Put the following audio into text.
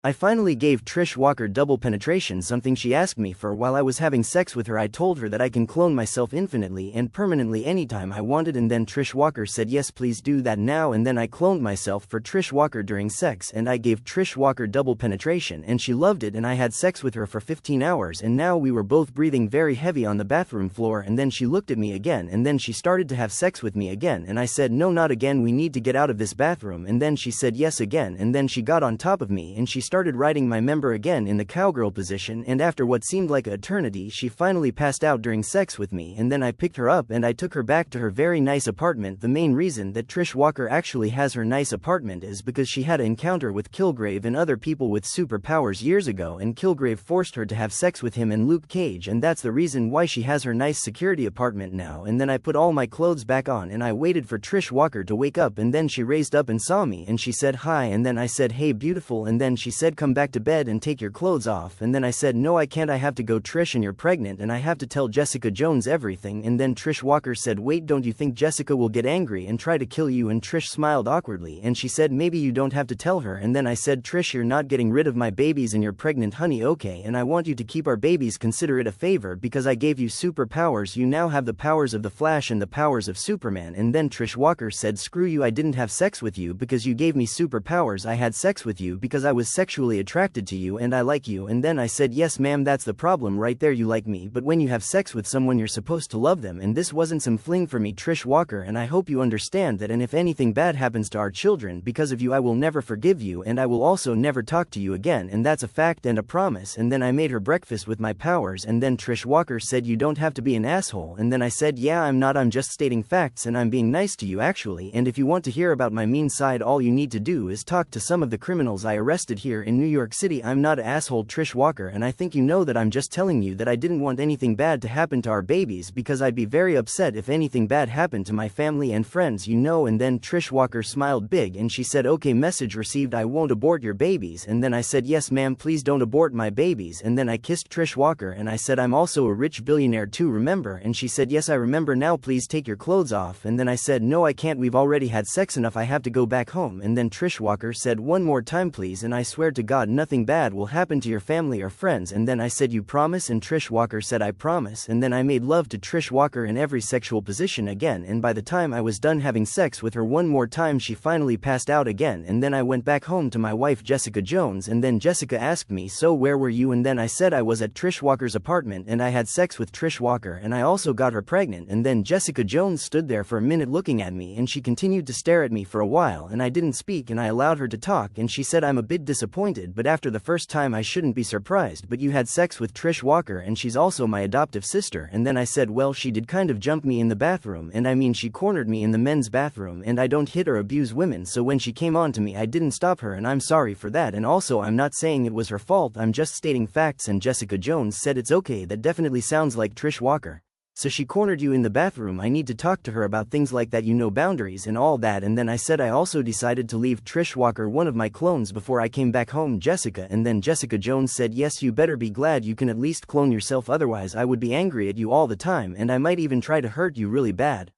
I finally gave Trish Walker double penetration, something she asked me for while I was having sex with her. I told her that I can clone myself infinitely and permanently anytime I wanted, and then Trish Walker said yes please do that now, and then I cloned myself for Trish Walker during sex and I gave Trish Walker double penetration and she loved it, and I had sex with her for 15 hours and now we were both breathing very heavy on the bathroom floor, and then she looked at me again and then she started to have sex with me again and I said no not again, we need to get out of this bathroom, and then she said yes again, and then she got on top of me and she started riding my member again in the cowgirl position, and after what seemed like an eternity she finally passed out during sex with me, and then I picked her up and I took her back to her very nice apartment. The main reason that Trish Walker actually has her nice apartment is because she had an encounter with Kilgrave and other people with superpowers years ago, and Kilgrave forced her to have sex with him and Luke Cage, and that's the reason why she has her nice security apartment now. And then I put all my clothes back on and I waited for Trish Walker to wake up, and then she raised up and saw me and she said hi, and then I said hey beautiful, and then she said come back to bed and take your clothes off, and then I said no I can't, I have to go Trish and you're pregnant and I have to tell Jessica Jones everything, and then Trish Walker said wait, don't you think Jessica will get angry and try to kill you? And Trish smiled awkwardly and she said maybe you don't have to tell her, and then I said Trish you're not getting rid of my babies and you're pregnant honey, okay, and I want you to keep our babies, consider it a favor because I gave you superpowers, you now have the powers of the Flash and the powers of Superman. And then Trish Walker said screw you, I didn't have sex with you because you gave me superpowers, I had sex with you because I was sexually attracted to you and I like you. And then I said yes ma'am, that's the problem right there, you like me, but when you have sex with someone you're supposed to love them, and this wasn't some fling for me Trish Walker, and I hope you understand that, and if anything bad happens to our children because of you I will never forgive you and I will also never talk to you again, and that's a fact and a promise. And then I made her breakfast with my powers, and then Trish Walker said you don't have to be an asshole, and then I said yeah I'm not, I'm just stating facts and I'm being nice to you actually, and if you want to hear about my mean side all you need to do is talk to some of the criminals I arrested here in New York City. I'm not an asshole Trish Walker, and I think you know that I'm just telling you that I didn't want anything bad to happen to our babies because I'd be very upset if anything bad happened to my family and friends, you know. And then Trish Walker smiled big and she said okay, message received, I won't abort your babies, and then I said yes ma'am please don't abort my babies, and then I kissed Trish Walker and I said I'm also a rich billionaire too, remember? And she said yes I remember, now please take your clothes off, and then I said no I can't, we've already had sex enough, I have to go back home. And then Trish Walker said one more time please, and I swear to God nothing bad will happen to your family or friends, and then I said you promise? And Trish Walker said I promise, and then I made love to Trish Walker in every sexual position again, and by the time I was done having sex with her one more time she finally passed out again, and then I went back home to my wife Jessica Jones, and then Jessica asked me so where were you, and then I said I was at Trish Walker's apartment and I had sex with Trish Walker and I also got her pregnant, and then Jessica Jones stood there for a minute looking at me and she continued to stare at me for a while and I didn't speak and I allowed her to talk, and she said I'm a bit disappointed but after the first time I shouldn't be surprised, but you had sex with Trish Walker and she's also my adoptive sister. And then I said well she did kind of jump me in the bathroom, and I mean she cornered me in the men's bathroom, and I don't hit or abuse women, so when she came on to me I didn't stop her and I'm sorry for that, and also I'm not saying it was her fault, I'm just stating facts. And Jessica Jones said it's okay, that definitely sounds like Trish Walker. So she cornered you in the bathroom, I need to talk to her about things like that, you know, boundaries and all that. And then I said I also decided to leave Trish Walker, one of my clones, before I came back home Jessica. And then Jessica Jones said yes you better be glad you can at least clone yourself, otherwise I would be angry at you all the time and I might even try to hurt you really bad.